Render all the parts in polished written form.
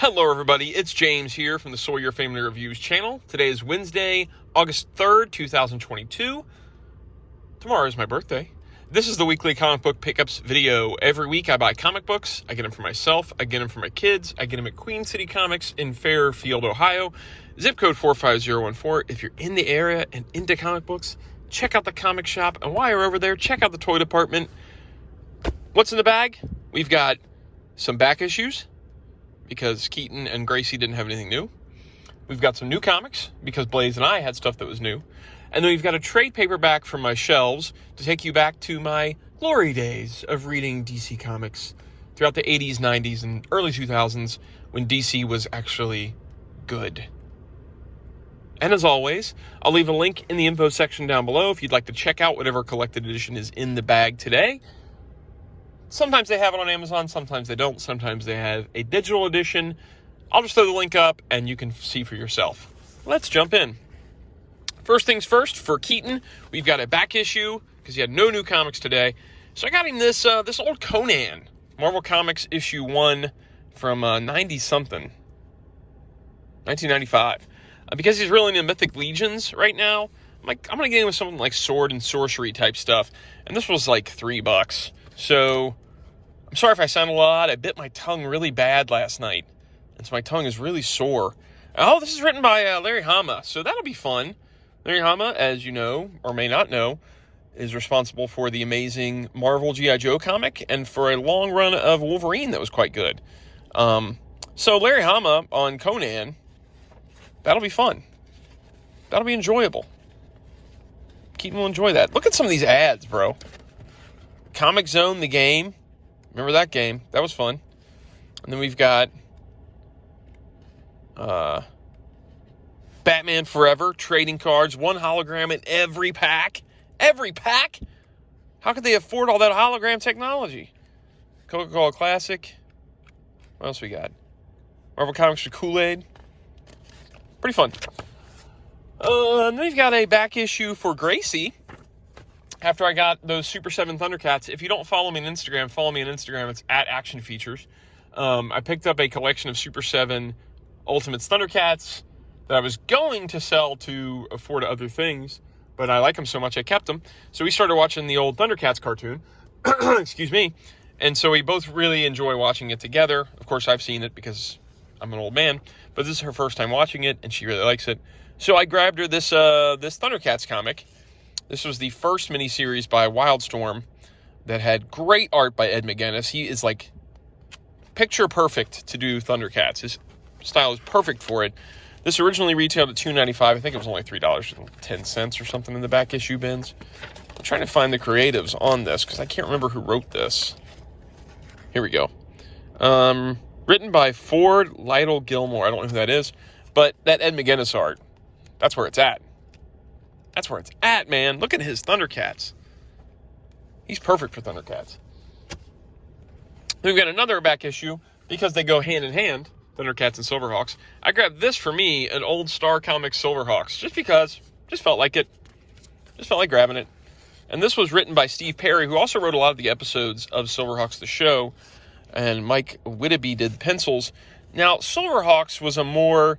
Hello everybody, it's James here from the Sawyer Family Reviews channel. Today is Wednesday, August 3rd, 2022. Tomorrow is my birthday. This is the weekly comic book pickups video. Every week I buy comic books. I get them for myself, I get them for my kids, I get them at Queen City Comics in Fairfield, Ohio. Zip code 45014. If you're in the area and into comic books, check out the comic shop. And while you're over there, check out the toy department. What's in the bag? We've got some back issues, because Keaton and Gracie didn't have anything new. We've got some new comics, because Blaze and I had stuff that was new. And then we've got a trade paperback from my shelves to take you back to my glory days of reading DC Comics throughout the 80s, 90s, and early 2000s when DC was actually good. And as always, I'll leave a link in the info section down below if you'd like to check out whatever collected edition is in the bag today. Sometimes they have it on Amazon, sometimes they don't. Sometimes they have a digital edition. I'll just throw the link up and you can see for yourself. Let's jump in. First things first, for Keaton, we've got a back issue because he had no new comics today. So I got him this old Conan, Marvel Comics issue 1 from 90-something, 1995. Because he's really into Mythic Legions right now, I'm going to get him with something like sword and sorcery type stuff. And this was like $3. So, I'm sorry if I sound a lot. I bit my tongue really bad last night, and so my tongue is really sore. Oh, this is written by Larry Hama, so that'll be fun. Larry Hama, as you know, or may not know, is responsible for the amazing Marvel G.I. Joe comic, and for a long run of Wolverine that was quite good. So Larry Hama on Conan, that'll be fun. That'll be enjoyable. Keaton will enjoy that. Look at some of these ads, bro. Comic Zone, the game. Remember that game? That was fun. And then we've got Batman Forever, trading cards, one hologram in every pack. Every pack? How could they afford all that hologram technology? Coca-Cola Classic. What else we got? Marvel Comics for Kool-Aid. Pretty fun. And then we've got a back issue for Gracie. After I got those Super 7 Thundercats, if you don't follow me on Instagram, follow me on Instagram. It's at Action Features. I picked up a collection of Super 7 Ultimates Thundercats that I was going to sell to afford other things, but I like them so much I kept them. So we started watching the old Thundercats cartoon. Excuse me. And so we both really enjoy watching it together. Of course, I've seen it because I'm an old man, but this is her first time watching it, and she really likes it. So I grabbed her this Thundercats comic. This was the first miniseries by Wildstorm that had great art by Ed McGuinness. He is like picture perfect to do Thundercats. His style is perfect for it. This originally retailed at $2.95. I think it was only $3.10 or something in the back issue bins. I'm trying to find the creatives on this because I can't remember who wrote this. Here we go. Written by Ford Lytle Gilmore. I don't know who that is, but that Ed McGuinness art, that's where it's at. That's where it's at, man. Look at his Thundercats. He's perfect for Thundercats. We've got another back issue, because they go hand in hand, Thundercats and Silverhawks. I grabbed this for me, an old Star Comics Silverhawks, just because. Just felt like it. Just felt like grabbing it. And this was written by Steve Perry, who also wrote a lot of the episodes of Silverhawks the Show. And Mike Whittleby did the pencils. Now, Silverhawks was a more,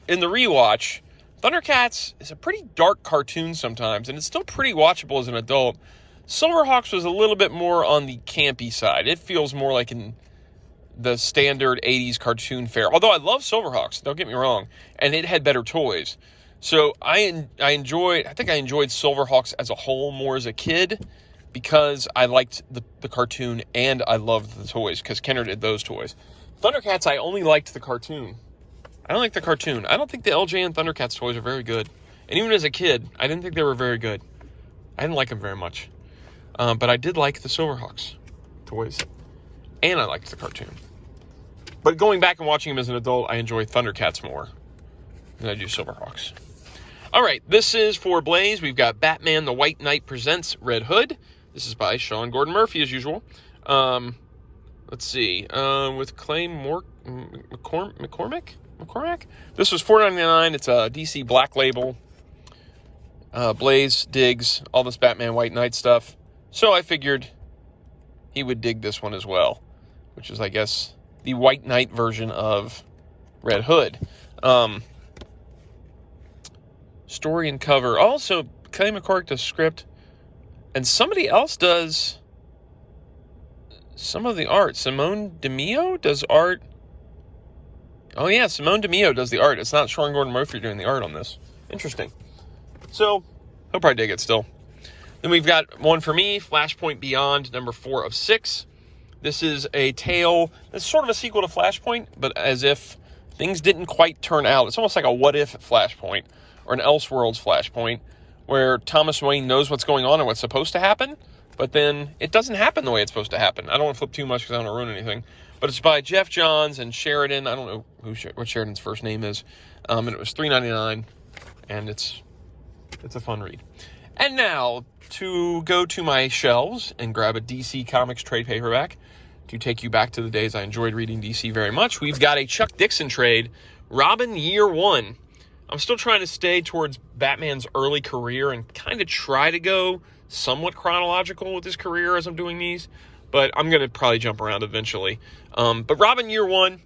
in the rewatch, Thundercats is a pretty dark cartoon sometimes, and it's still pretty watchable as an adult. Silverhawks was a little bit more on the campy side. It feels more like in the standard 80s cartoon fare. Although I love Silverhawks, don't get me wrong, and it had better toys. So I think I enjoyed Silverhawks as a whole more as a kid, because I liked the cartoon and I loved the toys, because Kenner did those toys. Thundercats, I only liked the cartoon. I don't like the cartoon. I don't think the LJ and Thundercats toys are very good. And even as a kid, I didn't think they were very good. I didn't like them very much. But I did like the Silverhawks toys. And I liked the cartoon. But going back and watching them as an adult, I enjoy Thundercats more than I do Silverhawks. All right, this is for Blaze. We've got Batman the White Knight Presents Red Hood. This is by Sean Gordon Murphy, as usual. Let's see. With Clay McCormick? This was $4.99. It's a DC Black Label. Blaze digs all this Batman White Knight stuff. So I figured he would dig this one as well, which is, I guess, the White Knight version of Red Hood. Story and cover. Also, Clay McCormick does script, and somebody else does some of the art. Simone DeMeo does art. Oh, yeah, Simone DeMeo does the art. It's not Sean Gordon Murphy doing the art on this. Interesting. So, he'll probably dig it still. Then we've got one for me, Flashpoint Beyond, number 4 of 6. This is a tale that's sort of a sequel to Flashpoint, but as if things didn't quite turn out. It's almost like a what-if Flashpoint, or an Elseworlds Flashpoint, where Thomas Wayne knows what's going on and what's supposed to happen, but then it doesn't happen the way it's supposed to happen. I don't want to flip too much because I don't want to ruin anything. But it's by Jeff Johns and Sheridan. I don't know what Sheridan's first name is. And it was $3.99, and it's a fun read. And now, to go to my shelves and grab a DC Comics trade paperback to take you back to the days I enjoyed reading DC very much, we've got a Chuck Dixon trade, Robin Year One. I'm still trying to stay towards Batman's early career and kind of try to go somewhat chronological with his career as I'm doing these, but I'm going to probably jump around eventually. But Robin Year One,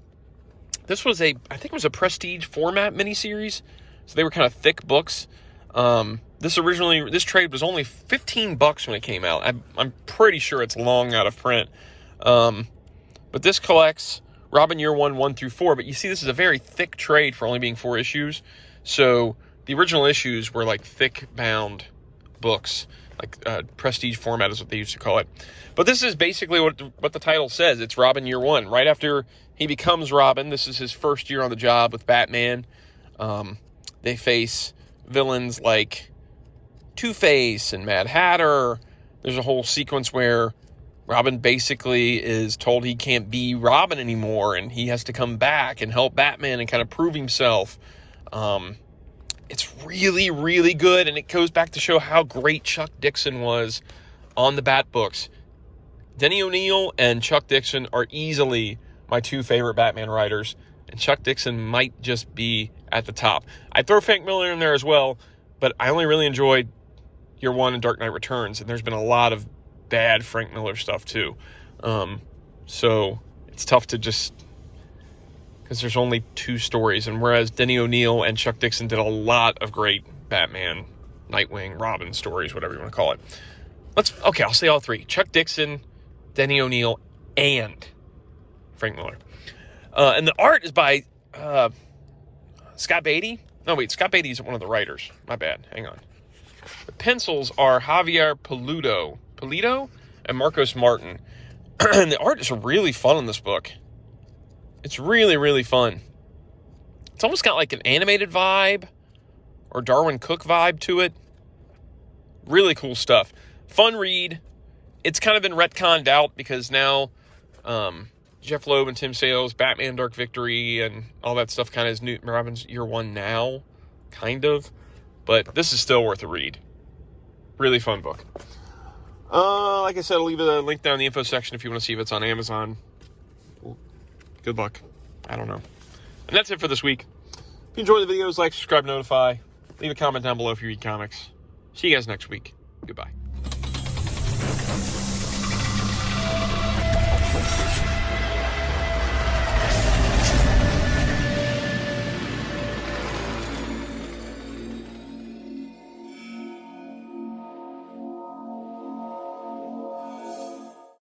this was I think it was a Prestige format miniseries, so they were kind of thick books. This trade was only $15 when it came out. I'm pretty sure it's long out of print. But this collects Robin Year 1 through 4, but you see this is a very thick trade for only being 4 issues. So the original issues were like thick bound books, like Prestige format is what they used to call it. But this is basically what the title says. It's Robin Year 1. Right after he becomes Robin, this is his first year on the job with Batman. They face villains like Two-Face and Mad Hatter. There's a whole sequence where Robin basically is told he can't be Robin anymore, and he has to come back and help Batman and kind of prove himself. It's really, really good, and it goes back to show how great Chuck Dixon was on the Bat books. Denny O'Neil and Chuck Dixon are easily my 2 favorite Batman writers, and Chuck Dixon might just be at the top. I'd throw Frank Miller in there as well, but I only really enjoyed Year One and Dark Knight Returns, and there's been a lot of bad Frank Miller stuff too. So it's tough to just, because there's only 2 stories, and whereas Denny O'Neil and Chuck Dixon did a lot of great Batman, Nightwing, Robin stories, whatever you want to call it. I'll say all 3. Chuck Dixon, Denny O'Neil, and Frank Miller. And the art is by Scott Beatty. No, wait, Scott Beatty is one of the writers. My bad. Hang on. The pencils are Javier Pulido and Marcos Martin. And the art is really fun in this book. It's really, really fun. It's almost got like an animated vibe or Darwin Cook vibe to it. Really cool stuff. Fun read. It's kind of been retconned out because now Jeff Loeb and Tim Sale's Batman Dark Victory and all that stuff kind of is new. Robin's Year One now, kind of. But this is still worth a read. Really fun book. Like I said, I'll leave a link down in the info section if you want to see if it's on Amazon. Good luck. I don't know. And that's it for this week. If you enjoy the videos, like, subscribe, notify. Leave a comment down below if you read comics. See you guys next week. Goodbye.